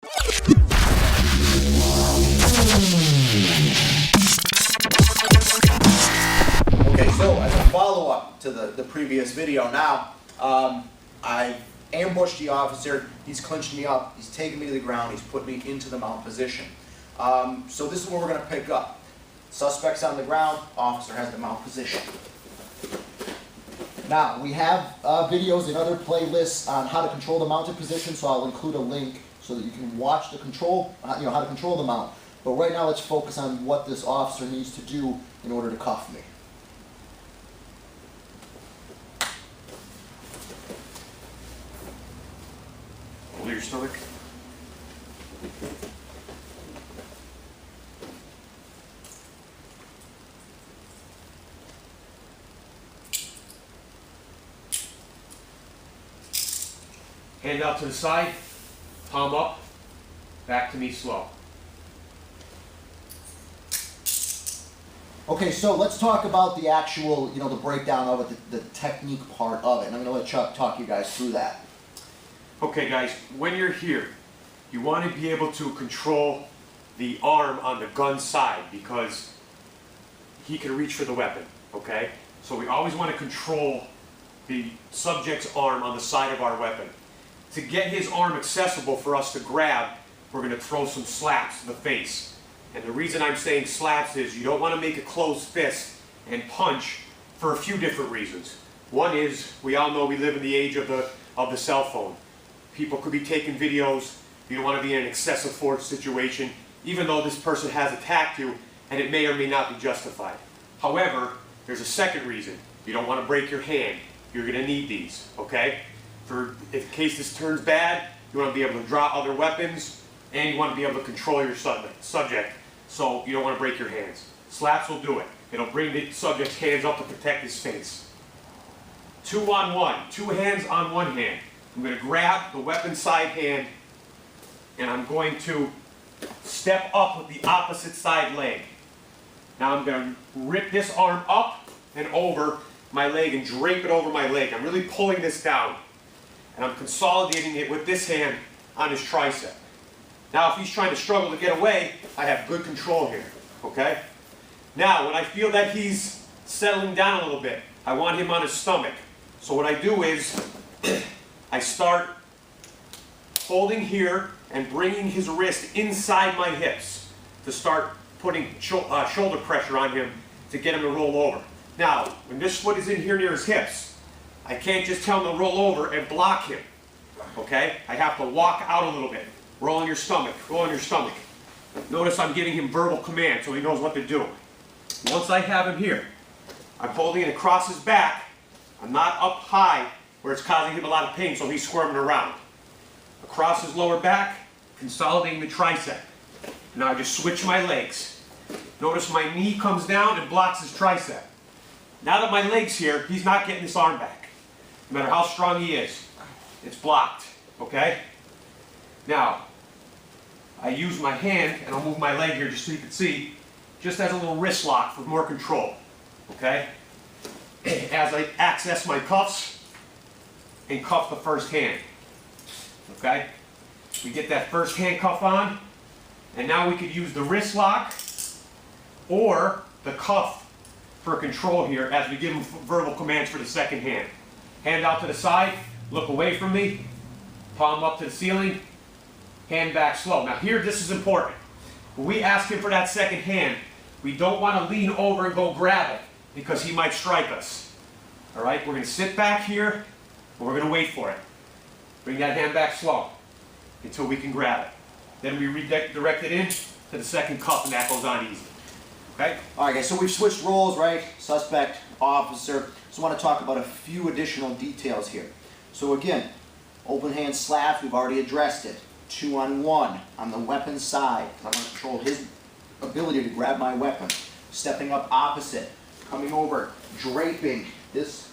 Okay, so as a follow-up to the previous video now, I ambushed the officer, he's clinched me up, he's taken me to the ground, he's put me into the mount position. So this is what we're going to pick up. Suspect's on the ground, officer has the mount position. Now, we have videos in other playlists on how to control the mounted position, so I'll include a link so that you can watch the control, how to control the mount. But right now, let's focus on what this officer needs to do in order to cuff me. Hold your stomach. Hand out to the side, palm up, back to me slow. Okay, so let's talk about the actual, the breakdown of it, the technique part of it. And I'm going to let Chuck talk you guys through that. Okay guys, when you're here, you want to be able to control the arm on the gun side because he can reach for the weapon, okay? So we always want to control the subject's arm on the side of our weapon. To get his arm accessible for us to grab, we're going to throw some slaps to the face. And the reason I'm saying slaps is you don't want to make a closed fist and punch for a few different reasons. One is, we all know we live in the age of the cell phone. People could be taking videos. You don't want to be in an excessive force situation, even though this person has attacked you, and it may or may not be justified. However, there's a second reason. You don't want to break your hand. You're going to need these, okay? In case this turns bad, you want to be able to draw other weapons, and you want to be able to control your subject, so you don't want to break your hands. Slaps will do it. It'll bring the subject's hands up to protect his face. 2-on-1, 2 hands on 1 hand. I'm going to grab the weapon side hand, and I'm going to step up with the opposite side leg. Now I'm going to rip this arm up and over my leg and drape it over my leg. I'm really pulling this down. And I'm consolidating it with this hand on his tricep. Now, if he's trying to struggle to get away, I have good control here, okay? Now, when I feel that he's settling down a little bit, I want him on his stomach. So what I do is, I start holding here and bringing his wrist inside my hips to start putting shoulder pressure on him to get him to roll over. Now, when this foot is in here near his hips, I can't just tell him to roll over and block him, okay? I have to walk out a little bit. Roll on your stomach, roll on your stomach. Notice I'm giving him verbal command so he knows what to do. Once I have him here, I'm holding it across his back. I'm not up high where it's causing him a lot of pain, so he's squirming around. Across his lower back, consolidating the tricep. Now I just switch my legs. Notice my knee comes down and blocks his tricep. Now that my leg's here, he's not getting this arm back. No matter how strong he is, it's blocked, okay? Now, I use my hand, and I'll move my leg here just so you can see, just as a little wrist lock for more control, okay? As I access my cuffs and cuff the first hand, okay? We get that first handcuff on, and now we could use the wrist lock or the cuff for control here as we give him verbal commands for the second hand. Hand out to the side, look away from me, palm up to the ceiling, hand back slow. Now here, this is important. When we ask him for that second hand, we don't want to lean over and go grab it because he might strike us. All right, we're going to sit back here and we're going to wait for it. Bring that hand back slow until we can grab it. Then we redirect it in to the second cuff and that goes on easy. Okay? All right, guys, so we've switched roles, right? Suspect, officer. So I want to talk about a few additional details here. So again, open hand slaps, we've already addressed it. 2-on-1 on the weapon side. I want to control his ability to grab my weapon. Stepping up opposite, coming over, draping, this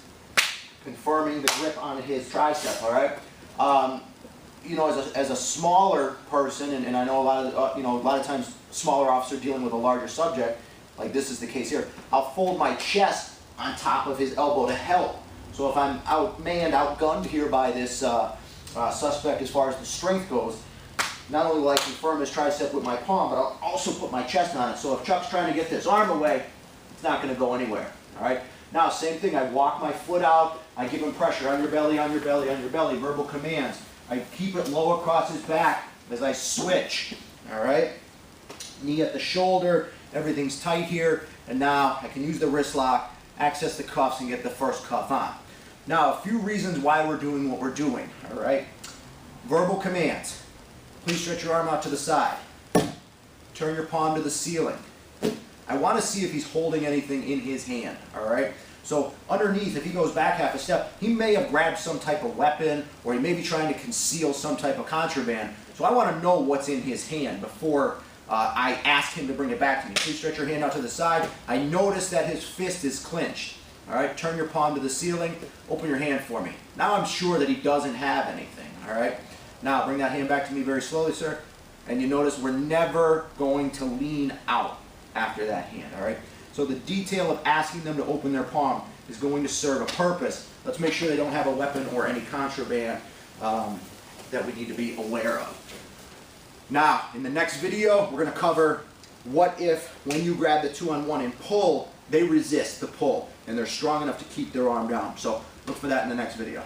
confirming the grip on his tricep, all right? As a smaller person, and I know a lot of times smaller officer dealing with a larger subject, like this is the case here, I'll fold my chest on top of his elbow to help. So if I'm outmanned, outgunned here by this suspect as far as the strength goes, not only will I confirm his tricep with my palm, but I'll also put my chest on it. So if Chuck's trying to get this arm away, it's not going to go anywhere. All right. Now, same thing. I walk my foot out. I give him pressure on your belly, on your belly, on your belly. Verbal commands. I keep it low across his back as I switch. All right. Knee at the shoulder. Everything's tight here. And now I can use the wrist lock, access the cuffs, and get the first cuff on. Now, a few reasons why we're doing what we're doing. All right. Verbal commands. Please stretch your arm out to the side. Turn your palm to the ceiling. I want to see if he's holding anything in his hand, all right? So underneath, if he goes back half a step, he may have grabbed some type of weapon, or he may be trying to conceal some type of contraband. So I want to know what's in his hand before I ask him to bring it back to me. Please stretch your hand out to the side. I notice that his fist is clenched. All right, turn your palm to the ceiling. Open your hand for me. Now I'm sure that he doesn't have anything, all right? Now bring that hand back to me very slowly, sir. And you notice we're never going to lean out after that hand, all right? So the detail of asking them to open their palm is going to serve a purpose. Let's make sure they don't have a weapon or any contraband that we need to be aware of. Now, in the next video, we're going to cover what if, when you grab the 2-on-1 and pull, they resist the pull, and they're strong enough to keep their arm down. So look for that in the next video.